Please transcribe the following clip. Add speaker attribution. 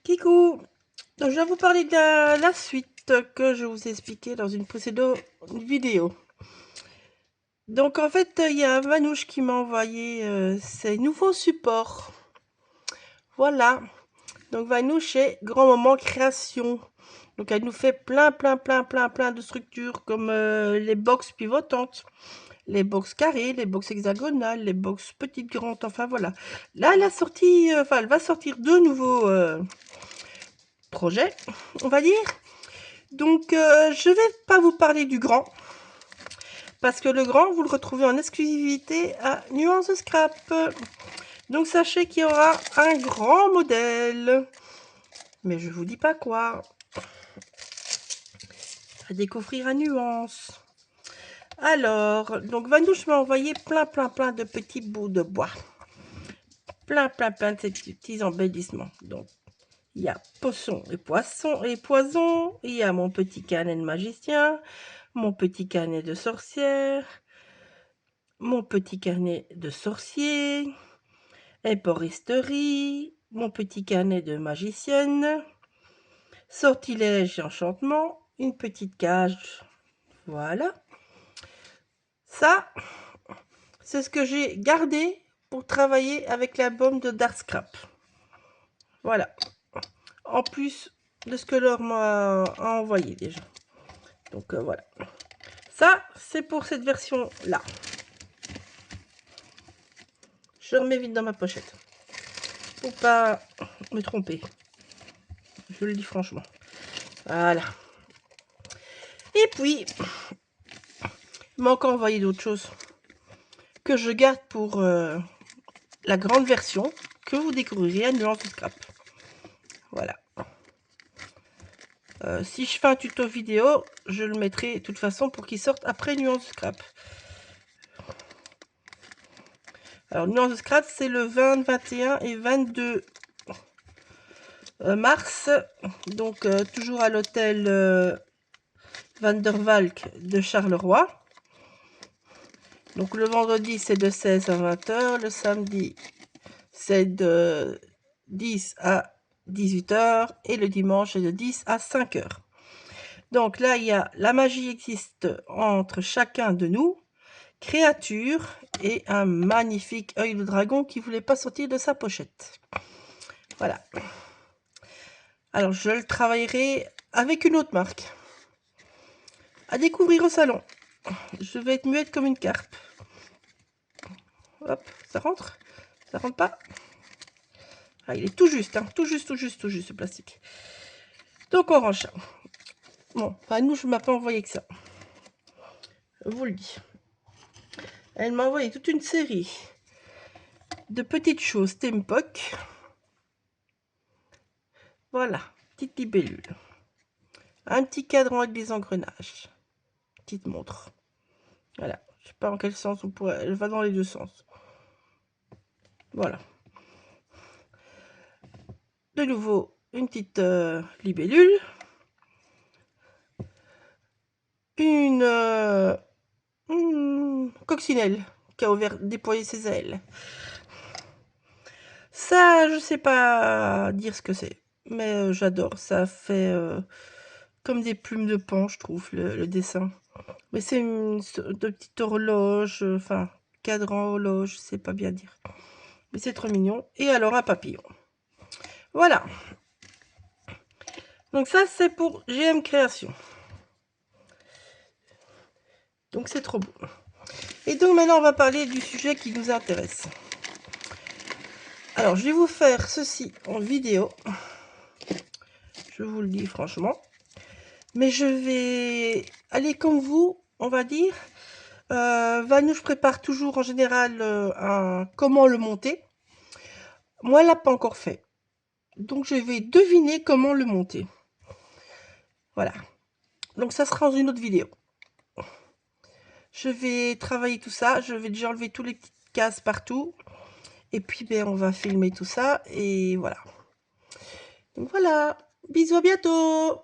Speaker 1: Kikou, je vais vous parler de la suite que je vous ai expliqué dans une précédente vidéo. Donc en fait, il y a Manouche qui m'a envoyé ses nouveaux supports. Voilà. Donc Manouche est grand moment création. Donc elle nous fait plein de structures comme les box pivotantes, les box carrées, les box hexagonales, les box petites grandes, enfin voilà. Là elle a sorti, elle va sortir deux nouveaux projets, on va dire. Donc je vais pas vous parler du grand, parce que le grand vous le retrouvez en exclusivité à Nuance Scrap. Donc sachez qu'il y aura un grand modèle, mais je vous dis pas quoi, à découvrir à Nuance. Alors, donc Vanouche m'a envoyé plein de petits bouts de bois, plein de ces petits embellissements. Donc il y a poisson et poisson et poison, il y a mon petit carnet de magicien, mon petit carnet de sorcière, mon petit carnet de sorcier, époristerie, mon petit carnet de magicienne, sortilège et enchantement, une petite cage. Voilà. Ça, c'est ce que j'ai gardé pour travailler avec l'album de Dark Scrap. Voilà. En plus de ce que Laure m'a envoyé déjà. Donc voilà. Ça, c'est pour cette version-là. Je remets vite dans ma pochette. Pour pas me tromper. Je le dis franchement. Voilà. Et puis, il m'a encore envoyé d'autres choses que je garde pour la grande version que vous découvrirez à Nuance Scrap. Voilà. Si je fais un tuto vidéo, je le mettrai de toute façon pour qu'il sorte après Nuance Scrap. Alors, Nuance Scrap, c'est le 20, 21 et 22 mars. Donc, toujours à l'hôtel Van der Valk de Charleroi. Donc, le vendredi, c'est de 16 à 20h. Le samedi, c'est de 10 à 18h. Et le dimanche, c'est de 10 à 5h. Donc, là, il y a la magie existe entre chacun de nous. Créature et un magnifique œil de dragon qui ne voulait pas sortir de sa pochette. Voilà. Alors, je le travaillerai avec une autre marque. À découvrir au salon. Je vais être muette comme une carpe. Hop, ça rentre? Ça rentre pas? Ah, il est tout juste, hein, tout juste ce plastique. Donc, on range ça. Bon, nous, je ne m'a pas envoyé que ça. Je vous le dis. Elle m'a envoyé toute une série de petites choses Tempoc. Voilà, petite libellule. Un petit cadran avec des engrenages. Petite montre. Voilà. Je sais pas en quel sens on pourrait. Elle va dans les deux sens. Voilà. De nouveau, une petite libellule. Une coccinelle qui a déployé ses ailes. Ça, je sais pas dire ce que c'est. Mais j'adore. Ça fait comme des plumes de pan, je trouve, le dessin. Mais c'est une de petite horloge, enfin, cadran horloge, je sais pas bien dire. Mais c'est trop mignon. Et alors un papillon. Voilà. Donc ça, c'est pour GM Création. Donc c'est trop beau. Et donc maintenant, on va parler du sujet qui nous intéresse. Alors, je vais vous faire ceci en vidéo. Je vous le dis franchement. Mais je vais aller comme vous, on va dire. Vanouche prépare toujours en général comment le monter. Moi, elle l'a pas encore fait. Donc, je vais deviner comment le monter. Voilà. Donc, ça sera dans une autre vidéo. Je vais travailler tout ça. Je vais déjà enlever tous les petites cases partout. Et puis, ben, on va filmer tout ça. Et voilà. Donc, voilà. Bisous, à bientôt.